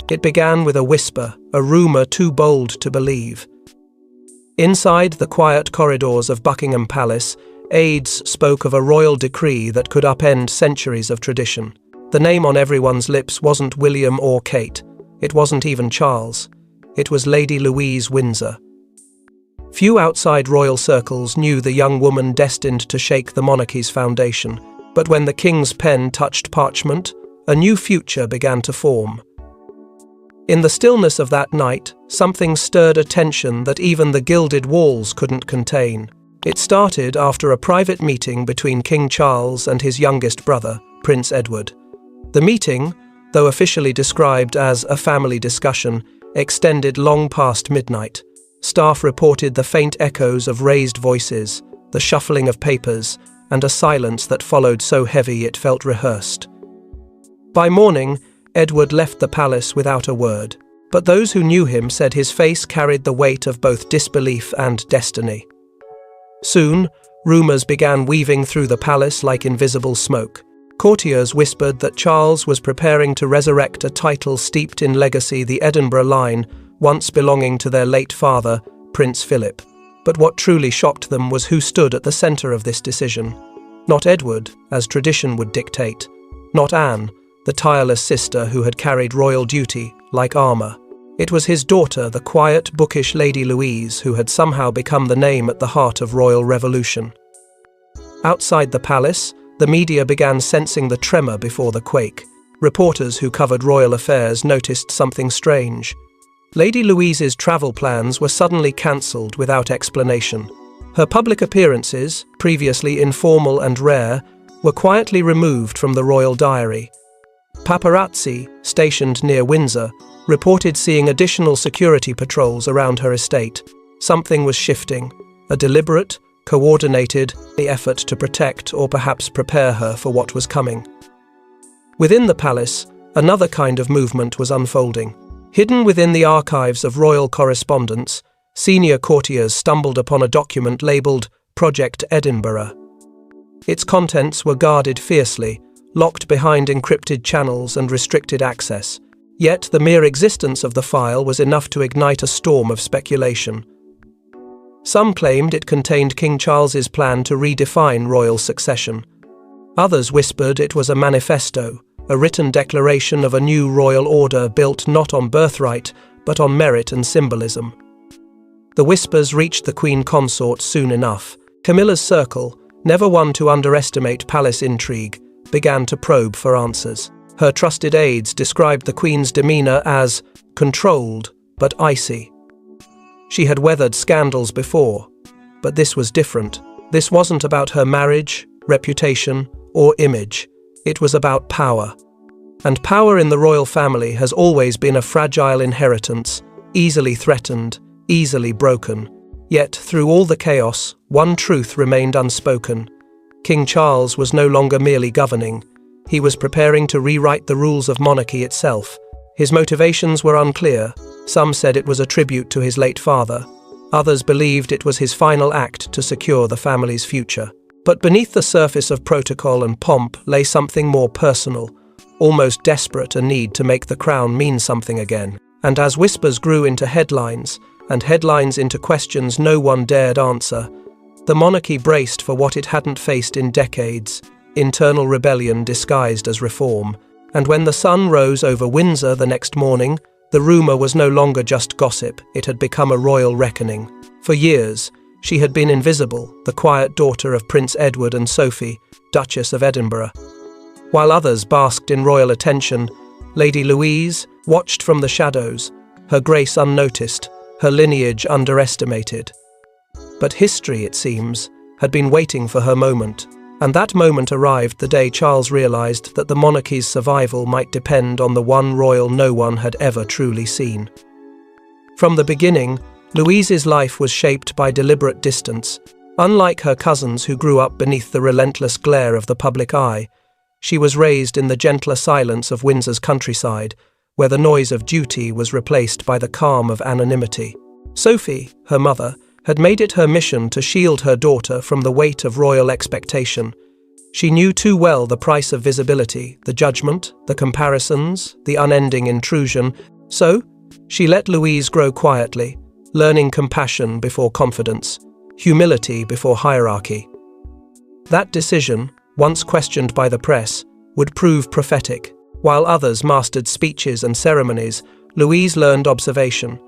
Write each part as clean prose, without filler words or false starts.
It began with a whisper, a rumour too bold to believe. Inside the quiet corridors of Buckingham Palace, aides spoke of a royal decree that could upend centuries of tradition. The name on everyone's lips wasn't William or Kate. It wasn't even Charles. It was Lady Louise Windsor. Few outside royal circles knew the young woman destined to shake the monarchy's foundation. But when the king's pen touched parchment, a new future began to form. In the stillness of that night, something stirred a tension that even the gilded walls couldn't contain. It started after a private meeting between King Charles and his youngest brother, Prince Edward. The meeting, though officially described as a family discussion, extended long past midnight. Staff reported the faint echoes of raised voices, the shuffling of papers, and a silence that followed so heavy it felt rehearsed. By morning, Edward left the palace without a word, but those who knew him said his face carried the weight of both disbelief and destiny. Soon, rumours began weaving through the palace like invisible smoke. Courtiers whispered that Charles was preparing to resurrect a title steeped in legacy, the Edinburgh line, once belonging to their late father, Prince Philip. But what truly shocked them was who stood at the centre of this decision. Not Edward, as tradition would dictate. Not Anne, the tireless sister who had carried royal duty like armour. It was his daughter, the quiet, bookish Lady Louise, who had somehow become the name at the heart of royal revolution. Outside the palace, the media began sensing the tremor before the quake. Reporters who covered royal affairs noticed something strange. Lady Louise's travel plans were suddenly cancelled without explanation. Her public appearances, previously informal and rare, were quietly removed from the royal diary. Paparazzi, stationed near Windsor, reported seeing additional security patrols around her estate. Something was shifting, a deliberate, coordinated effort to protect or perhaps prepare her for what was coming. Within the palace, another kind of movement was unfolding. Hidden within the archives of royal correspondence, senior courtiers stumbled upon a document labelled Project Edinburgh. Its contents were guarded fiercely, locked behind encrypted channels and restricted access. Yet the mere existence of the file was enough to ignite a storm of speculation. Some claimed it contained King Charles's plan to redefine royal succession. Others whispered it was a manifesto, a written declaration of a new royal order built not on birthright, but on merit and symbolism. The whispers reached the Queen Consort soon enough. Camilla's circle, never one to underestimate palace intrigue, began to probe for answers. Her trusted aides described the Queen's demeanour as controlled but icy. She had weathered scandals before, but this was different. This wasn't about her marriage, reputation, or image. It was about power. And power in the royal family has always been a fragile inheritance, easily threatened, easily broken. Yet, through all the chaos, one truth remained unspoken. King Charles was no longer merely governing. He was preparing to rewrite the rules of monarchy itself. His motivations were unclear. Some said it was a tribute to his late father. Others believed it was his final act to secure the family's future. But beneath the surface of protocol and pomp lay something more personal, almost desperate, a need to make the crown mean something again. And as whispers grew into headlines, and headlines into questions no one dared answer, the monarchy braced for what it hadn't faced in decades: internal rebellion disguised as reform. And when the sun rose over Windsor the next morning, the rumour was no longer just gossip, it had become a royal reckoning. For years, she had been invisible, the quiet daughter of Prince Edward and Sophie, Duchess of Edinburgh. While others basked in royal attention, Lady Louise watched from the shadows, her grace unnoticed, her lineage underestimated. But history, it seems, had been waiting for her moment. And that moment arrived the day Charles realised that the monarchy's survival might depend on the one royal no one had ever truly seen. From the beginning, Louise's life was shaped by deliberate distance. Unlike her cousins who grew up beneath the relentless glare of the public eye, she was raised in the gentler silence of Windsor's countryside, where the noise of duty was replaced by the calm of anonymity. Sophie, her mother, had made it her mission to shield her daughter from the weight of royal expectation. She knew too well the price of visibility, the judgment, the comparisons, the unending intrusion. So, she let Louise grow quietly, learning compassion before confidence, humility before hierarchy. That decision, once questioned by the press, would prove prophetic. While others mastered speeches and ceremonies, Louise learned observation.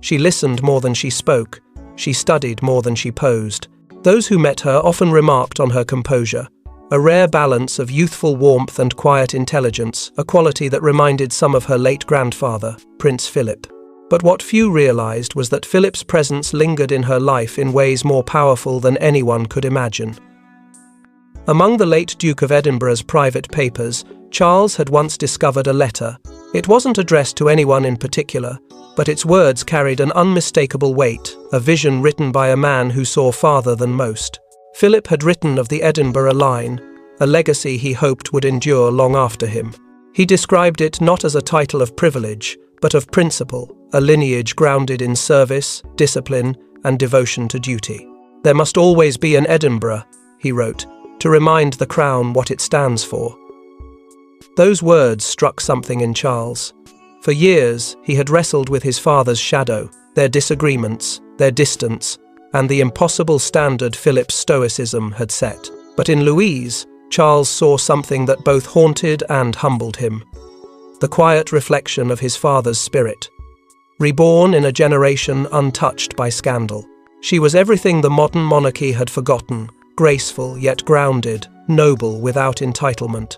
She listened more than she spoke. She studied more than she posed. Those who met her often remarked on her composure, a rare balance of youthful warmth and quiet intelligence, a quality that reminded some of her late grandfather, Prince Philip. But what few realized was that Philip's presence lingered in her life in ways more powerful than anyone could imagine. Among the late Duke of Edinburgh's private papers, Charles had once discovered a letter. It wasn't addressed to anyone in particular, but its words carried an unmistakable weight, a vision written by a man who saw farther than most. Philip had written of the Edinburgh line, a legacy he hoped would endure long after him. He described it not as a title of privilege, but of principle, a lineage grounded in service, discipline, and devotion to duty. There must always be an Edinburgh, he wrote, to remind the crown what it stands for. Those words struck something in Charles. For years, he had wrestled with his father's shadow, their disagreements, their distance, and the impossible standard Philip's stoicism had set. But in Louise, Charles saw something that both haunted and humbled him. The quiet reflection of his father's spirit. Reborn in a generation untouched by scandal. She was everything the modern monarchy had forgotten, graceful yet grounded, noble without entitlement.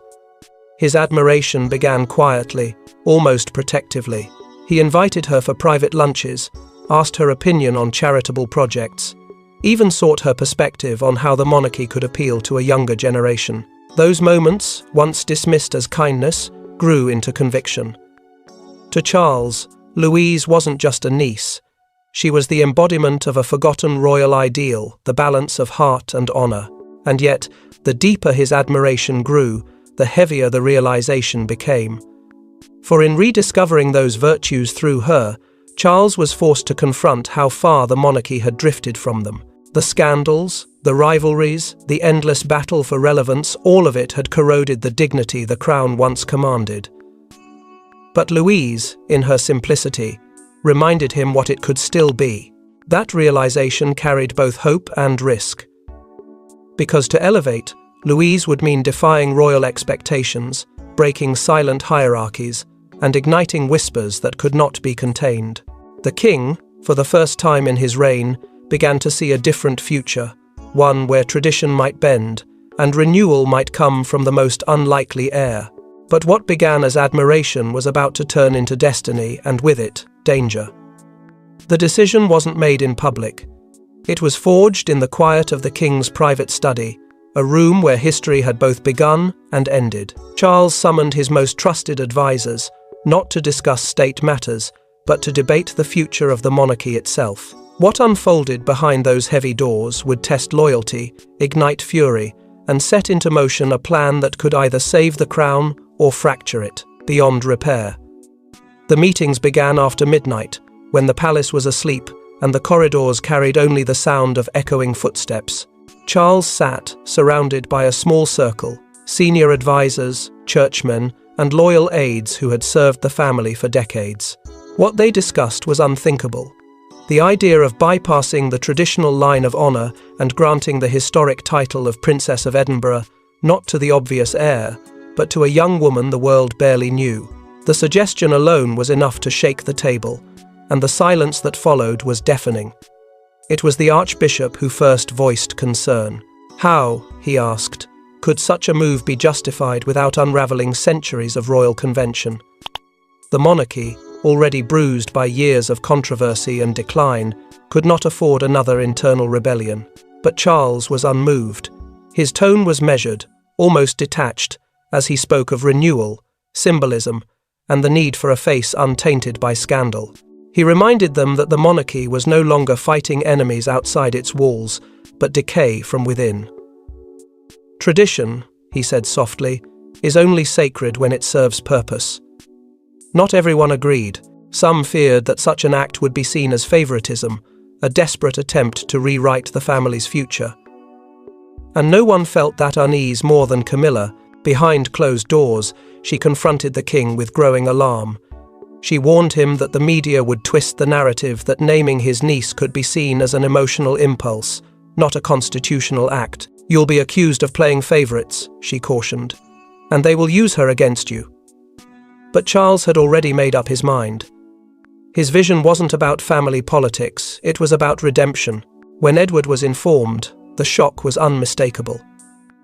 His admiration began quietly, almost protectively. He invited her for private lunches, asked her opinion on charitable projects, even sought her perspective on how the monarchy could appeal to a younger generation. Those moments, once dismissed as kindness, grew into conviction. To Charles, Louise wasn't just a niece. She was the embodiment of a forgotten royal ideal, the balance of heart and honor. And yet, the deeper his admiration grew, the heavier the realization became. For in rediscovering those virtues through her, Charles was forced to confront how far the monarchy had drifted from them. The scandals, the rivalries, the endless battle for relevance, all of it had corroded the dignity the crown once commanded. But Louise, in her simplicity, reminded him what it could still be. That realization carried both hope and risk. Because to elevate, Louise would mean defying royal expectations, breaking silent hierarchies, and igniting whispers that could not be contained. The king, for the first time in his reign, began to see a different future, one where tradition might bend, and renewal might come from the most unlikely heir. But what began as admiration was about to turn into destiny, and with it, danger. The decision wasn't made in public. It was forged in the quiet of the king's private study, a room where history had both begun and ended. Charles summoned his most trusted advisors, not to discuss state matters, but to debate the future of the monarchy itself. What unfolded behind those heavy doors would test loyalty, ignite fury, and set into motion a plan that could either save the crown or fracture it, beyond repair. The meetings began after midnight, when the palace was asleep and the corridors carried only the sound of echoing footsteps. Charles sat, surrounded by a small circle, senior advisors, churchmen, and loyal aides who had served the family for decades. What they discussed was unthinkable. The idea of bypassing the traditional line of honor and granting the historic title of Princess of Edinburgh, not to the obvious heir, but to a young woman the world barely knew. The suggestion alone was enough to shake the table, and the silence that followed was deafening. It was the Archbishop who first voiced concern. How, he asked, could such a move be justified without unraveling centuries of royal convention? The monarchy, already bruised by years of controversy and decline, could not afford another internal rebellion. But Charles was unmoved. His tone was measured, almost detached, as he spoke of renewal, symbolism, and the need for a face untainted by scandal. He reminded them that the monarchy was no longer fighting enemies outside its walls, but decay from within. Tradition, he said softly, is only sacred when it serves purpose. Not everyone agreed. Some feared that such an act would be seen as favoritism, a desperate attempt to rewrite the family's future. And no one felt that unease more than Camilla. Behind closed doors, she confronted the king with growing alarm. She warned him that the media would twist the narrative that naming his niece could be seen as an emotional impulse, not a constitutional act. "You'll be accused of playing favourites," she cautioned, "and they will use her against you." But Charles had already made up his mind. His vision wasn't about family politics, it was about redemption. When Edward was informed, the shock was unmistakable.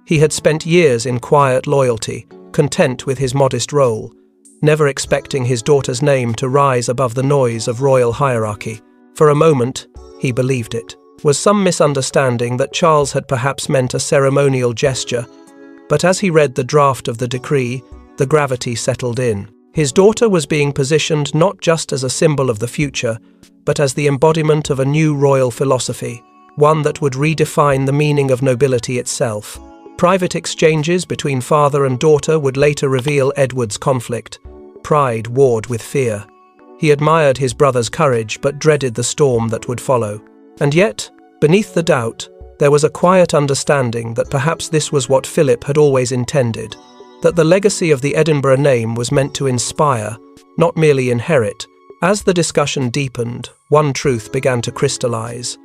He had spent years in quiet loyalty, content with his modest role, never expecting his daughter's name to rise above the noise of royal hierarchy. For a moment, he believed it was some misunderstanding that Charles had perhaps meant a ceremonial gesture, but as he read the draft of the decree, the gravity settled in. His daughter was being positioned not just as a symbol of the future, but as the embodiment of a new royal philosophy, one that would redefine the meaning of nobility itself. Private exchanges between father and daughter would later reveal Edward's conflict. Pride warred with fear. He admired his brother's courage but dreaded the storm that would follow. And yet, beneath the doubt, there was a quiet understanding that perhaps this was what Philip had always intended, that the legacy of the Edinburgh name was meant to inspire, not merely inherit. As the discussion deepened, one truth began to crystallize.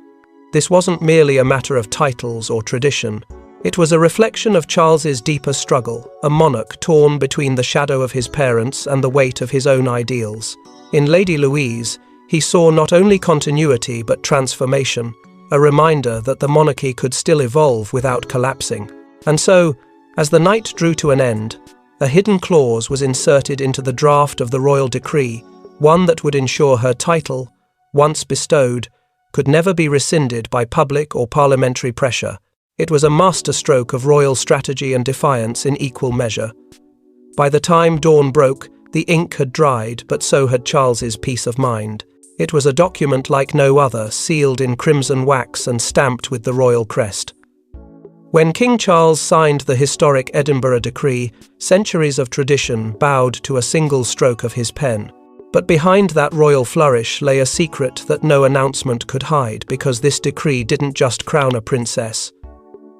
This wasn't merely a matter of titles or tradition. It was a reflection of Charles's deeper struggle, a monarch torn between the shadow of his parents and the weight of his own ideals. In Lady Louise, he saw not only continuity but transformation, a reminder that the monarchy could still evolve without collapsing. And so, as the night drew to an end, a hidden clause was inserted into the draft of the royal decree, one that would ensure her title, once bestowed, could never be rescinded by public or parliamentary pressure. It was a masterstroke of royal strategy and defiance in equal measure. By the time dawn broke, the ink had dried, but so had Charles's peace of mind. It was a document like no other, sealed in crimson wax and stamped with the royal crest. When King Charles signed the historic Edinburgh Decree, centuries of tradition bowed to a single stroke of his pen. But behind that royal flourish lay a secret that no announcement could hide, because this decree didn't just crown a princess.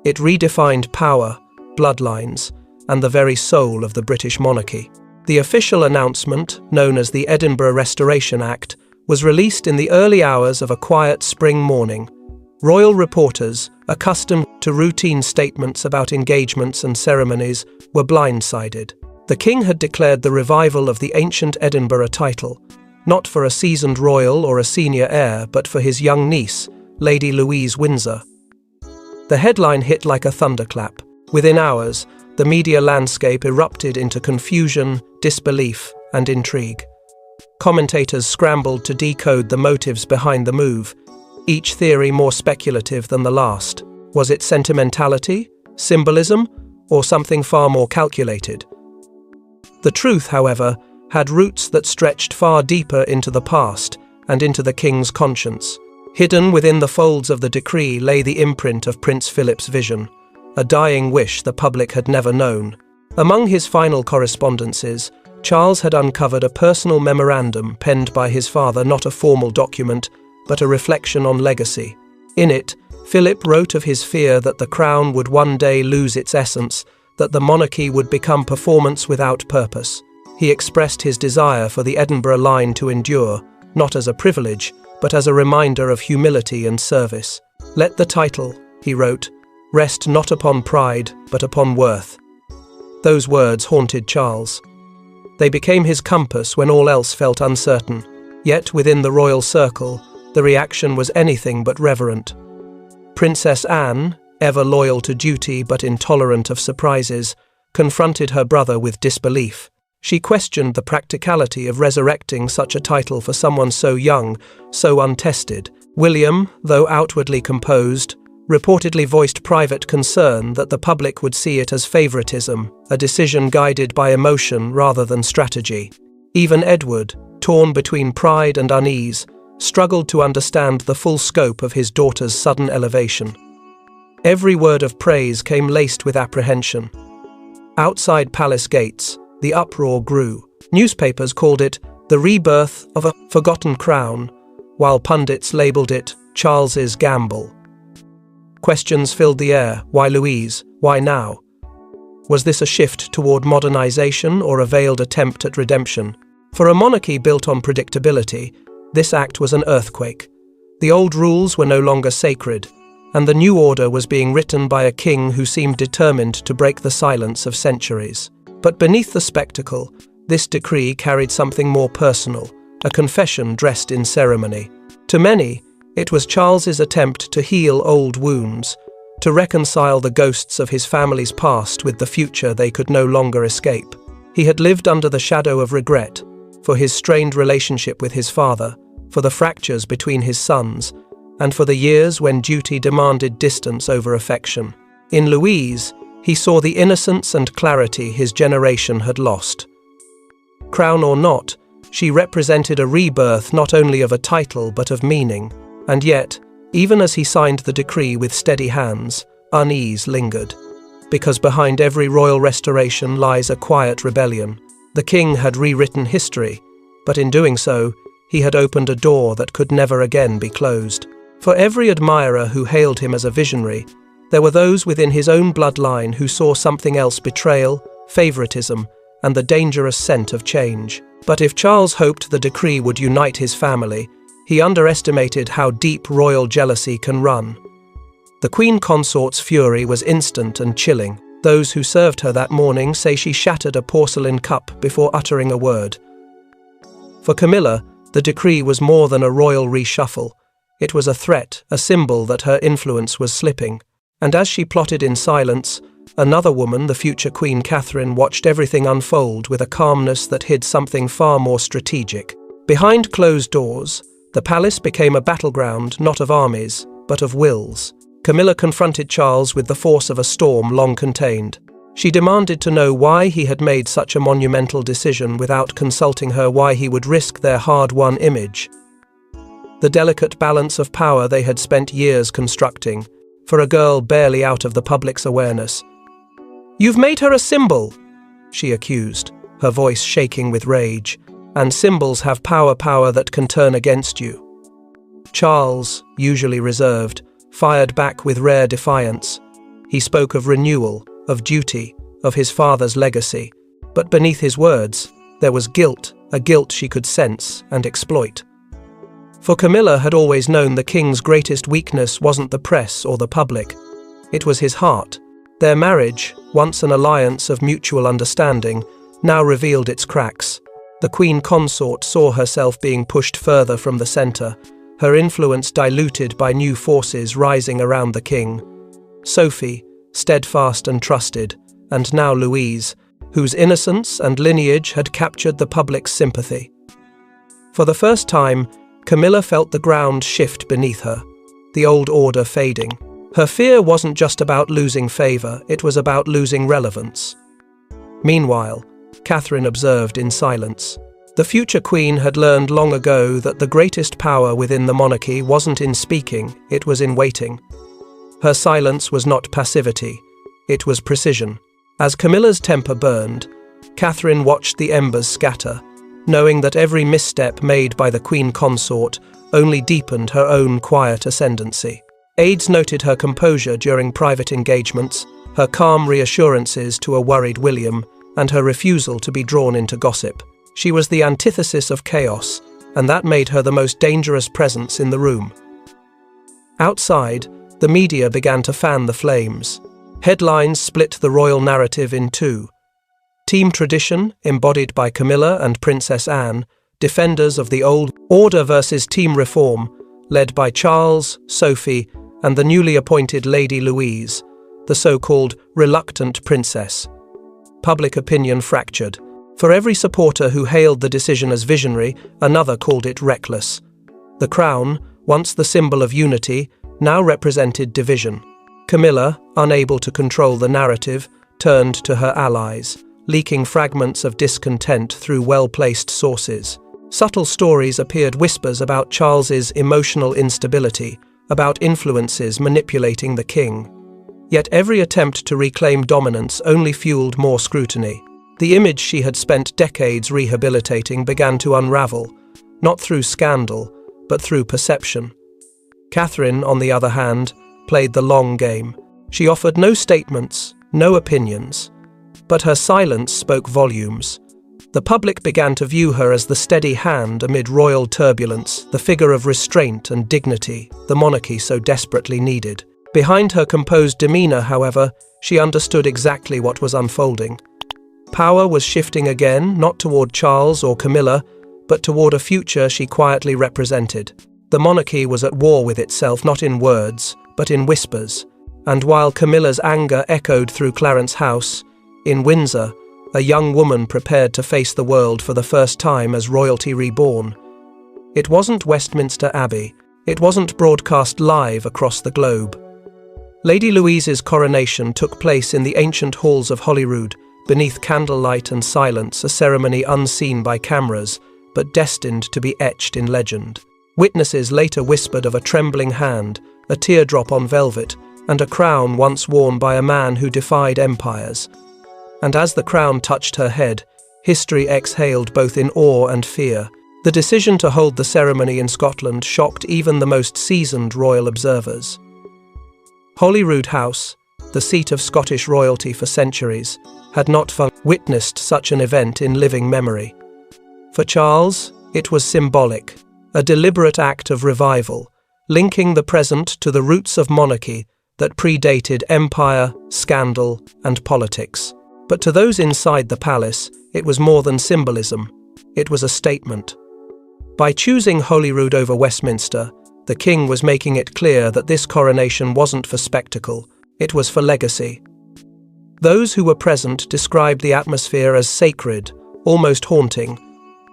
It redefined power, bloodlines, and the very soul of the British monarchy. The official announcement, known as the Edinburgh Restoration Act, was released in the early hours of a quiet spring morning. Royal reporters, accustomed to routine statements about engagements and ceremonies, were blindsided. The king had declared the revival of the ancient Edinburgh title, not for a seasoned royal or a senior heir, but for his young niece, Lady Louise Windsor. The headline hit like a thunderclap. Within hours, the media landscape erupted into confusion, disbelief, and intrigue. Commentators scrambled to decode the motives behind the move, each theory more speculative than the last. Was it sentimentality, symbolism, or something far more calculated? The truth, however, had roots that stretched far deeper into the past and into the king's conscience. Hidden within the folds of the decree lay the imprint of Prince Philip's vision, a dying wish the public had never known. Among his final correspondences, Charles had uncovered a personal memorandum penned by his father, not a formal document, but a reflection on legacy. In it, Philip wrote of his fear that the crown would one day lose its essence, that the monarchy would become performance without purpose. He expressed his desire for the Edinburgh line to endure, not as a privilege, but as a reminder of humility and service. "Let the title," he wrote, "rest not upon pride, but upon worth." Those words haunted Charles. They became his compass when all else felt uncertain. Yet within the royal circle, the reaction was anything but reverent. Princess Anne, ever loyal to duty but intolerant of surprises, confronted her brother with disbelief. She questioned the practicality of resurrecting such a title for someone so young, so untested. William, though outwardly composed, reportedly voiced private concern that the public would see it as favoritism, a decision guided by emotion rather than strategy. Even Edward, torn between pride and unease, struggled to understand the full scope of his daughter's sudden elevation. Every word of praise came laced with apprehension. Outside palace gates, the uproar grew. Newspapers called it the rebirth of a forgotten crown, while pundits labelled it Charles's gamble. Questions filled the air. Why Louise? Why now? Was this a shift toward modernization or a veiled attempt at redemption? For a monarchy built on predictability, this act was an earthquake. The old rules were no longer sacred, and the new order was being written by a king who seemed determined to break the silence of centuries. But beneath the spectacle, this decree carried something more personal, a confession dressed in ceremony. To many, it was Charles's attempt to heal old wounds, to reconcile the ghosts of his family's past with the future they could no longer escape. He had lived under the shadow of regret, for his strained relationship with his father, for the fractures between his sons, and for the years when duty demanded distance over affection. In Louise, he saw the innocence and clarity his generation had lost. Crown or not, she represented a rebirth not only of a title but of meaning, and yet, even as he signed the decree with steady hands, unease lingered. Because behind every royal restoration lies a quiet rebellion. The king had rewritten history, but in doing so, he had opened a door that could never again be closed. For every admirer who hailed him as a visionary, there were those within his own bloodline who saw something else: betrayal, favoritism, and the dangerous scent of change. But if Charles hoped the decree would unite his family, he underestimated how deep royal jealousy can run. The Queen Consort's fury was instant and chilling. Those who served her that morning say she shattered a porcelain cup before uttering a word. For Camilla, the decree was more than a royal reshuffle. It was a threat, a symbol that her influence was slipping. And as she plotted in silence, another woman, the future Queen Catherine, watched everything unfold with a calmness that hid something far more strategic. Behind closed doors, the palace became a battleground not of armies, but of wills. Camilla confronted Charles with the force of a storm long contained. She demanded to know why he had made such a monumental decision without consulting her, why he would risk their hard-won image. The delicate balance of power they had spent years constructing, for a girl barely out of the public's awareness. "You've made her a symbol," she accused, her voice shaking with rage. "And symbols have power that can turn against you." Charles, usually reserved, fired back with rare defiance. He spoke of renewal, of duty, of his father's legacy. But beneath his words, there was guilt, a guilt she could sense and exploit. For Camilla had always known the king's greatest weakness wasn't the press or the public. It was his heart. Their marriage, once an alliance of mutual understanding, now revealed its cracks. The Queen Consort saw herself being pushed further from the centre, her influence diluted by new forces rising around the king. Sophie, steadfast and trusted, and now Louise, whose innocence and lineage had captured the public's sympathy. For the first time, Camilla felt the ground shift beneath her, the old order fading. Her fear wasn't just about losing favour, it was about losing relevance. Meanwhile, Catherine observed in silence. The future queen had learned long ago that the greatest power within the monarchy wasn't in speaking, it was in waiting. Her silence was not passivity, it was precision. As Camilla's temper burned, Catherine watched the embers scatter, knowing that every misstep made by the Queen Consort only deepened her own quiet ascendancy. Aides noted her composure during private engagements, her calm reassurances to a worried William, and her refusal to be drawn into gossip. She was the antithesis of chaos, and that made her the most dangerous presence in the room. Outside, the media began to fan the flames. Headlines split the royal narrative in two. Team Tradition, embodied by Camilla and Princess Anne, defenders of the old order, versus Team Reform, led by Charles, Sophie, and the newly appointed Lady Louise, the so-called reluctant princess. Public opinion fractured. For every supporter who hailed the decision as visionary, another called it reckless. The crown, once the symbol of unity, now represented division. Camilla, unable to control the narrative, turned to her allies, leaking fragments of discontent through well-placed sources. Subtle stories appeared, whispers about Charles's emotional instability, about influences manipulating the king. Yet every attempt to reclaim dominance only fueled more scrutiny. The image she had spent decades rehabilitating began to unravel, not through scandal, but through perception. Catherine, on the other hand, played the long game. She offered no statements, no opinions, but her silence spoke volumes. The public began to view her as the steady hand amid royal turbulence, the figure of restraint and dignity the monarchy so desperately needed. Behind her composed demeanour, however, she understood exactly what was unfolding. Power was shifting again, not toward Charles or Camilla, but toward a future she quietly represented. The monarchy was at war with itself, not in words, but in whispers. And while Camilla's anger echoed through Clarence House, in Windsor, a young woman prepared to face the world for the first time as royalty reborn. It wasn't Westminster Abbey. It wasn't broadcast live across the globe. Lady Louise's coronation took place in the ancient halls of Holyrood, beneath candlelight and silence, a ceremony unseen by cameras, but destined to be etched in legend. Witnesses later whispered of a trembling hand, a teardrop on velvet, and a crown once worn by a man who defied empires. And as the crown touched her head, history exhaled both in awe and fear. The decision to hold the ceremony in Scotland shocked even the most seasoned royal observers. Holyrood House, the seat of Scottish royalty for centuries, had not witnessed such an event in living memory. For Charles, it was symbolic, a deliberate act of revival, linking the present to the roots of monarchy that predated empire, scandal, and politics. But to those inside the palace, it was more than symbolism. It was a statement. By choosing Holyrood over Westminster, the king was making it clear that this coronation wasn't for spectacle, it was for legacy. Those who were present described the atmosphere as sacred, almost haunting.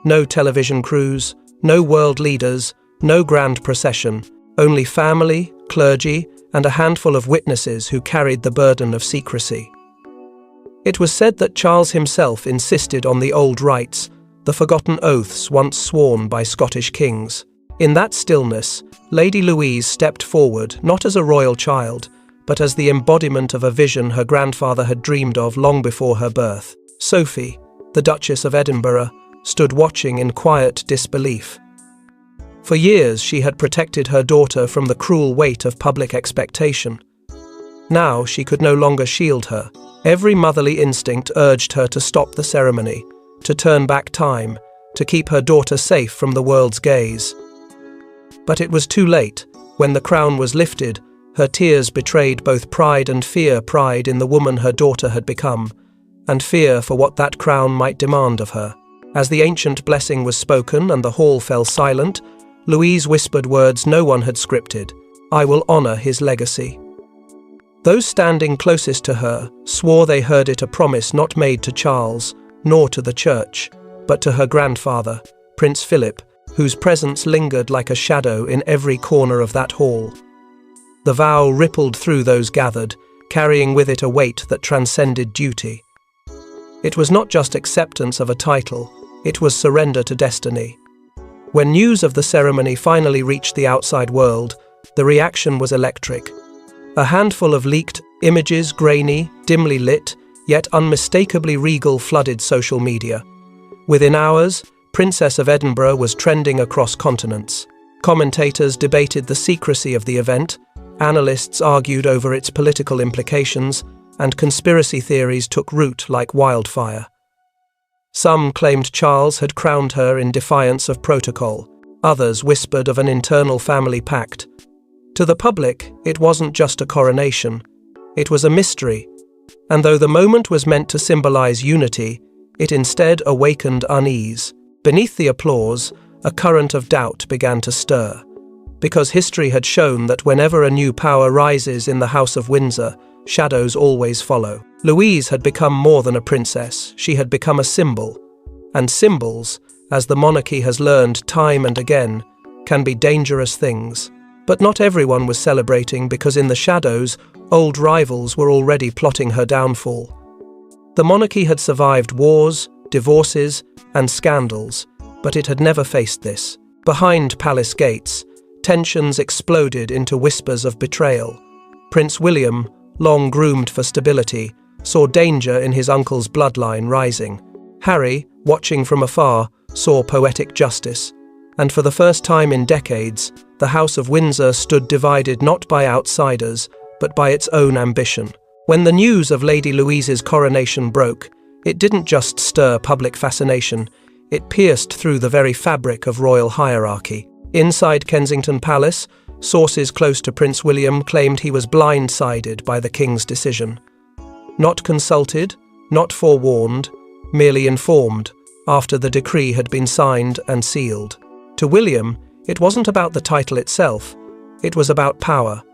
No television crews, no world leaders, no grand procession, only family, clergy, and a handful of witnesses who carried the burden of secrecy. It was said that Charles himself insisted on the old rites, the forgotten oaths once sworn by Scottish kings. In that stillness, Lady Louise stepped forward, not as a royal child, but as the embodiment of a vision her grandfather had dreamed of long before her birth. Sophie, the Duchess of Edinburgh, stood watching in quiet disbelief. For years she had protected her daughter from the cruel weight of public expectation. Now she could no longer shield her. Every motherly instinct urged her to stop the ceremony, to turn back time, to keep her daughter safe from the world's gaze. But it was too late. When the crown was lifted, her tears betrayed both pride and fear, pride in the woman her daughter had become, and fear for what that crown might demand of her. As the ancient blessing was spoken and the hall fell silent, Louise whispered words no one had scripted. "I will honour his legacy." Those standing closest to her swore they heard it, a promise not made to Charles, nor to the church, but to her grandfather, Prince Philip, whose presence lingered like a shadow in every corner of that hall. The vow rippled through those gathered, carrying with it a weight that transcended duty. It was not just acceptance of a title, it was surrender to destiny. When news of the ceremony finally reached the outside world, the reaction was electric. A handful of leaked images, grainy, dimly lit, yet unmistakably regal, flooded social media. Within hours, Princess of Edinburgh was trending across continents. Commentators debated the secrecy of the event, analysts argued over its political implications, and conspiracy theories took root like wildfire. Some claimed Charles had crowned her in defiance of protocol. Others whispered of an internal family pact. To the public, it wasn't just a coronation. It was a mystery. And though the moment was meant to symbolize unity, it instead awakened unease. Beneath the applause, a current of doubt began to stir. Because history had shown that whenever a new power rises in the House of Windsor, shadows always follow. Louise had become more than a princess, she had become a symbol. And symbols, as the monarchy has learned time and again, can be dangerous things. But not everyone was celebrating, because in the shadows, old rivals were already plotting her downfall. The monarchy had survived wars, divorces, and scandals, but it had never faced this. Behind palace gates, tensions exploded into whispers of betrayal. Prince William, long groomed for stability, saw danger in his uncle's bloodline rising. Harry, watching from afar, saw poetic justice. And for the first time in decades, the House of Windsor stood divided not by outsiders, but by its own ambition. When the news of Lady Louise's coronation broke, It didn't just stir public fascination, it pierced through the very fabric of royal hierarchy. Inside Kensington Palace, sources close to Prince William claimed he was blindsided by the king's decision. Not consulted, not forewarned, merely informed, after the decree had been signed and sealed. To William, it wasn't about the title itself, it was about power.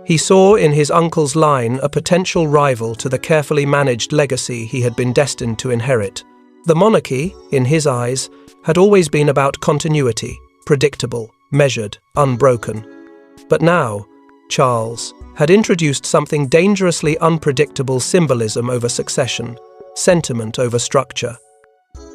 He saw in his uncle's line a potential rival to the carefully managed legacy he had been destined to inherit. The monarchy, in his eyes, had always been about continuity, predictable, measured, unbroken. But now, Charles had introduced something dangerously unpredictable: symbolism over succession, sentiment over structure.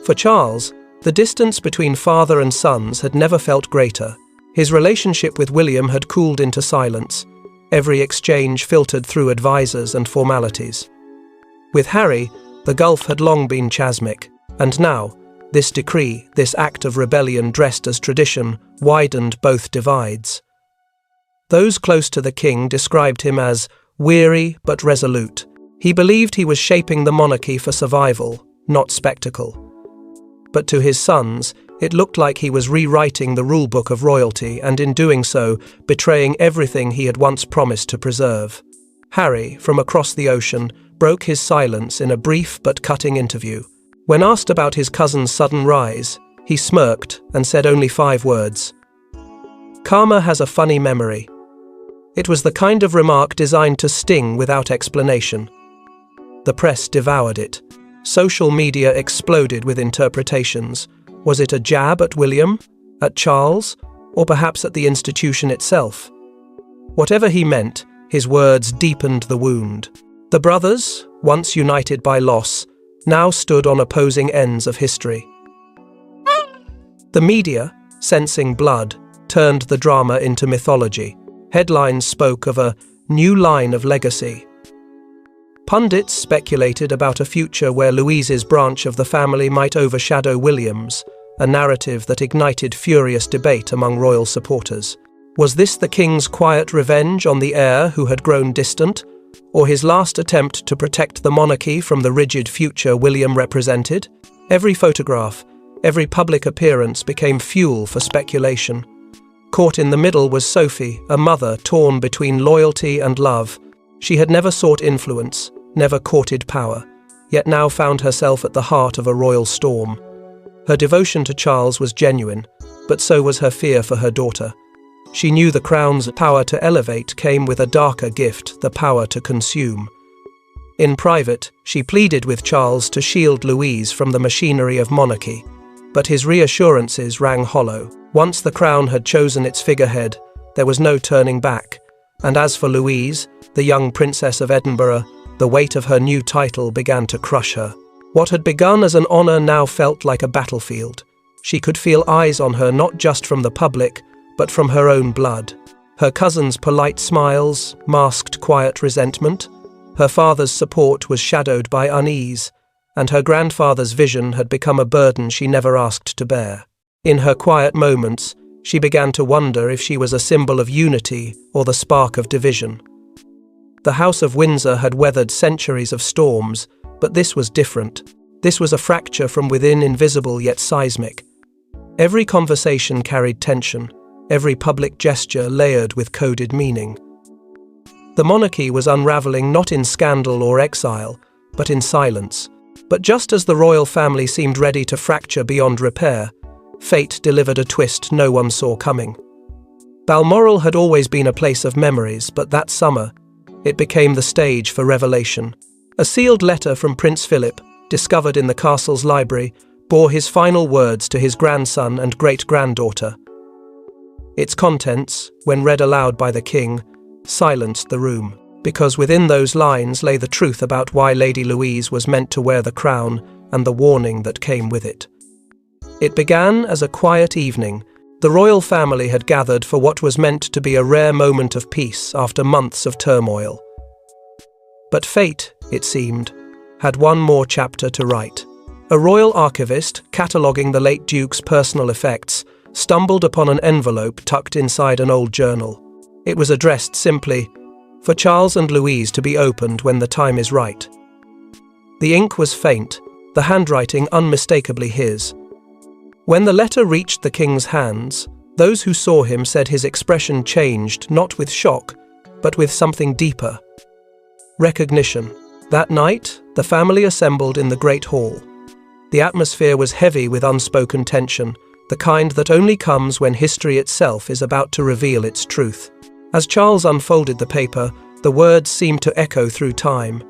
For Charles, the distance between father and sons had never felt greater. His relationship with William had cooled into silence, every exchange filtered through advisors and formalities. With Harry, the gulf had long been chasmic, and now, this decree, this act of rebellion dressed as tradition, widened both divides. Those close to the king described him as weary but resolute. He believed he was shaping the monarchy for survival, not spectacle. But to his sons, it looked like he was rewriting the rulebook of royalty and, in doing so, betraying everything he had once promised to preserve. Harry, from across the ocean, broke his silence in a brief but cutting interview. When asked about his cousin's sudden rise, he smirked and said only 5 words. "Karma has a funny memory." It was the kind of remark designed to sting without explanation. The press devoured it. Social media exploded with interpretations. Was it a jab at William, at Charles, or perhaps at the institution itself? Whatever he meant, his words deepened the wound. The brothers, once united by loss, now stood on opposing ends of history. The media, sensing blood, turned the drama into mythology. Headlines spoke of a new line of legacy. Pundits speculated about a future where Louise's branch of the family might overshadow William's, a narrative that ignited furious debate among royal supporters. Was this the king's quiet revenge on the heir who had grown distant, or his last attempt to protect the monarchy from the rigid future William represented? Every photograph, every public appearance became fuel for speculation. Caught in the middle was Sophie, a mother torn between loyalty and love. She had never sought influence, never courted power, yet now found herself at the heart of a royal storm. Her devotion to Charles was genuine, but so was her fear for her daughter. She knew the crown's power to elevate came with a darker gift, the power to consume. In private, she pleaded with Charles to shield Louise from the machinery of monarchy, but his reassurances rang hollow. Once the crown had chosen its figurehead, there was no turning back. And as for Louise, the young Princess of Edinburgh, the weight of her new title began to crush her. What had begun as an honour now felt like a battlefield. She could feel eyes on her not just from the public, but from her own blood. Her cousin's polite smiles masked quiet resentment. Her father's support was shadowed by unease, and her grandfather's vision had become a burden she never asked to bear. In her quiet moments, she began to wonder if she was a symbol of unity or the spark of division. The House of Windsor had weathered centuries of storms, but this was different. This was a fracture from within, invisible yet seismic. Every conversation carried tension, every public gesture layered with coded meaning. The monarchy was unraveling not in scandal or exile, but in silence. But just as the royal family seemed ready to fracture beyond repair, fate delivered a twist no one saw coming. Balmoral had always been a place of memories, but that summer, it became the stage for revelation. A sealed letter from Prince Philip, discovered in the castle's library, bore his final words to his grandson and great-granddaughter. Its contents, when read aloud by the king, silenced the room, because within those lines lay the truth about why Lady Louise was meant to wear the crown and the warning that came with it. It began as a quiet evening. The royal family had gathered for what was meant to be a rare moment of peace after months of turmoil. But fate, it seemed, had one more chapter to write. A royal archivist, cataloguing the late Duke's personal effects, stumbled upon an envelope tucked inside an old journal. It was addressed simply, "For Charles and Louise to be opened when the time is right." The ink was faint, the handwriting unmistakably his. When the letter reached the king's hands, those who saw him said his expression changed not with shock, but with something deeper. Recognition. That night, the family assembled in the great hall. The atmosphere was heavy with unspoken tension, the kind that only comes when history itself is about to reveal its truth. As Charles unfolded the paper, the words seemed to echo through time.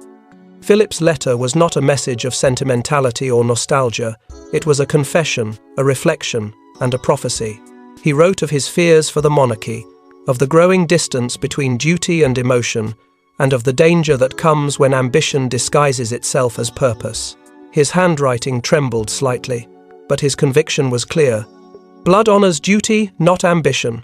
Philip's letter was not a message of sentimentality or nostalgia. It was a confession, a reflection, and a prophecy. He wrote of his fears for the monarchy, of the growing distance between duty and emotion, and of the danger that comes when ambition disguises itself as purpose. His handwriting trembled slightly, but his conviction was clear. Blood honors duty, not ambition.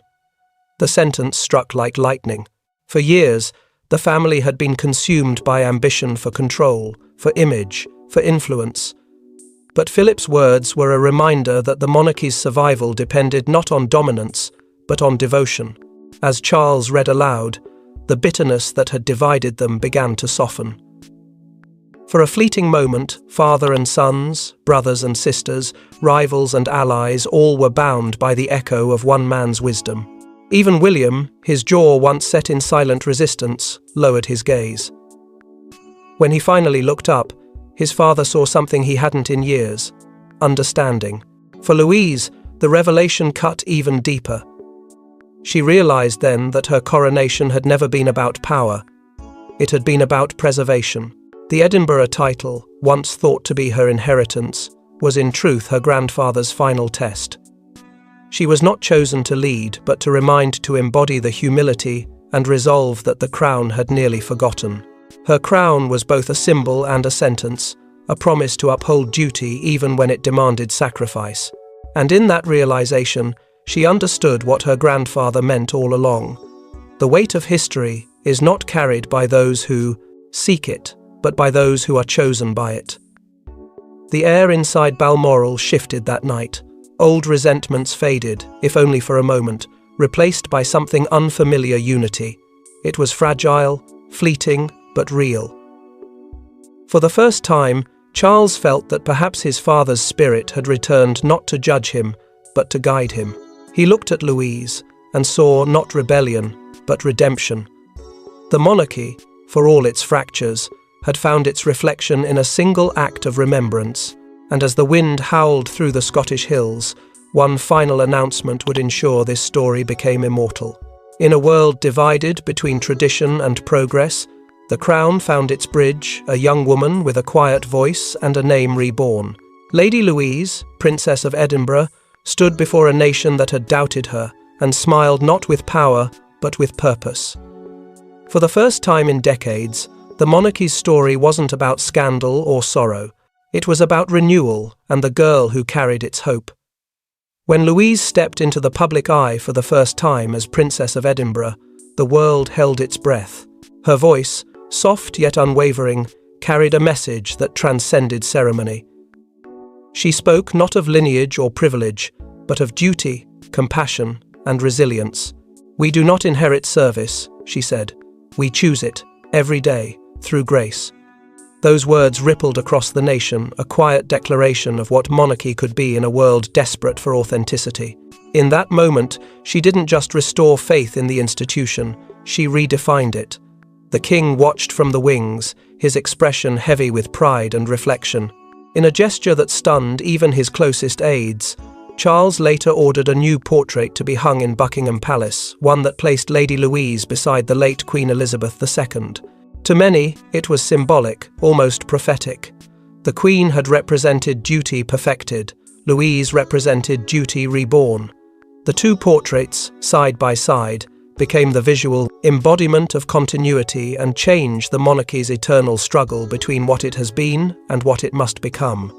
The sentence struck like lightning. For years, the family had been consumed by ambition for control, for image, for influence. But Philip's words were a reminder that the monarchy's survival depended not on dominance, but on devotion. As Charles read aloud, the bitterness that had divided them began to soften. For a fleeting moment, father and sons, brothers and sisters, rivals and allies, all were bound by the echo of one man's wisdom. Even William, his jaw once set in silent resistance, lowered his gaze. When he finally looked up, his father saw something he hadn't in years: understanding. For Louise, the revelation cut even deeper. She realized then that her coronation had never been about power. It had been about preservation. The Edinburgh title, once thought to be her inheritance, was in truth her grandfather's final test. She was not chosen to lead, but to remind, to embody the humility and resolve that the crown had nearly forgotten. Her crown was both a symbol and a sentence, a promise to uphold duty even when it demanded sacrifice. And in that realization, she understood what her grandfather meant all along. The weight of history is not carried by those who seek it, but by those who are chosen by it. The air inside Balmoral shifted that night. Old resentments faded, if only for a moment, replaced by something unfamiliar: unity. It was fragile, fleeting, but real. For the first time, Charles felt that perhaps his father's spirit had returned, not to judge him, but to guide him. He looked at Louise and saw not rebellion, but redemption. The monarchy, for all its fractures, had found its reflection in a single act of remembrance, and as the wind howled through the Scottish hills, one final announcement would ensure this story became immortal. In a world divided between tradition and progress, the crown found its bridge, a young woman with a quiet voice and a name reborn. Lady Louise, Princess of Edinburgh, stood before a nation that had doubted her, and smiled not with power, but with purpose. For the first time in decades, the monarchy's story wasn't about scandal or sorrow. It was about renewal and the girl who carried its hope. When Louise stepped into the public eye for the first time as Princess of Edinburgh, the world held its breath. Her voice, soft yet unwavering, carried a message that transcended ceremony. She spoke not of lineage or privilege, but of duty, compassion, and resilience. "We do not inherit service," she said. "We choose it, every day, through grace." Those words rippled across the nation, a quiet declaration of what monarchy could be in a world desperate for authenticity. In that moment, she didn't just restore faith in the institution, she redefined it. The king watched from the wings, his expression heavy with pride and reflection. In a gesture that stunned even his closest aides, Charles later ordered a new portrait to be hung in Buckingham Palace, one that placed Lady Louise beside the late Queen Elizabeth II. To many, it was symbolic, almost prophetic. The Queen had represented duty perfected, Louise represented duty reborn. The two portraits, side by side, became the visual embodiment of continuity and change, the monarchy's eternal struggle between what it has been and what it must become.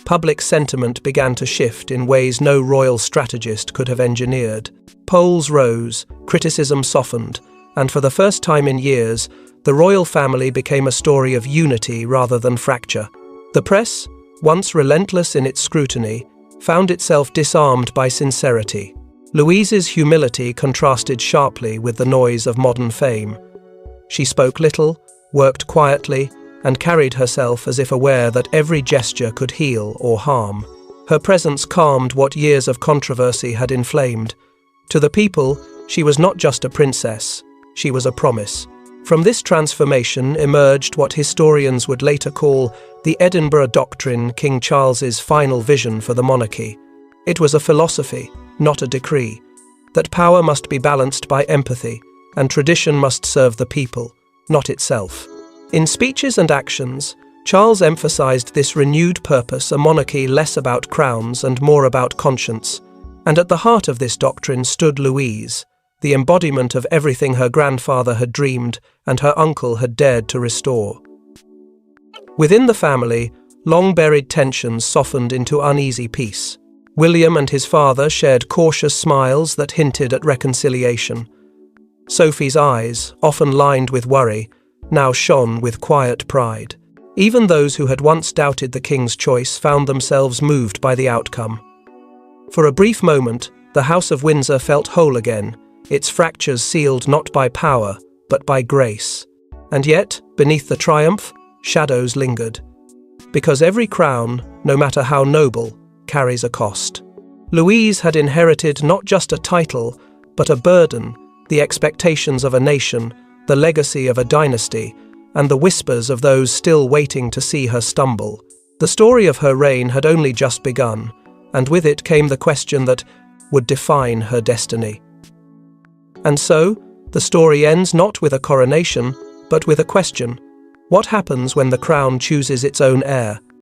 Public sentiment began to shift in ways no royal strategist could have engineered. Polls rose, criticism softened, and for the first time in years, the royal family became a story of unity rather than fracture. The press, once relentless in its scrutiny, found itself disarmed by sincerity. Louise's humility contrasted sharply with the noise of modern fame. She spoke little, worked quietly, and carried herself as if aware that every gesture could heal or harm. Her presence calmed what years of controversy had inflamed. To the people, she was not just a princess, she was a promise. From this transformation emerged what historians would later call the Edinburgh Doctrine, King Charles's final vision for the monarchy. It was a philosophy, not a decree, that power must be balanced by empathy, and tradition must serve the people, not itself. In speeches and actions, Charles emphasized this renewed purpose, a monarchy less about crowns and more about conscience. And at the heart of this doctrine stood Louise, the embodiment of everything her grandfather had dreamed and her uncle had dared to restore. Within the family, long-buried tensions softened into uneasy peace. William and his father shared cautious smiles that hinted at reconciliation. Sophie's eyes, often lined with worry, now shone with quiet pride. Even those who had once doubted the king's choice found themselves moved by the outcome. For a brief moment, the House of Windsor felt whole again, its fractures sealed not by power, but by grace. And yet, beneath the triumph, shadows lingered. Because every crown, no matter how noble, carries a cost. Louise had inherited not just a title, but a burden, the expectations of a nation, the legacy of a dynasty, and the whispers of those still waiting to see her stumble. The story of her reign had only just begun, and with it came the question that would define her destiny. And so, the story ends not with a coronation, but with a question. What happens when the crown chooses its own heir?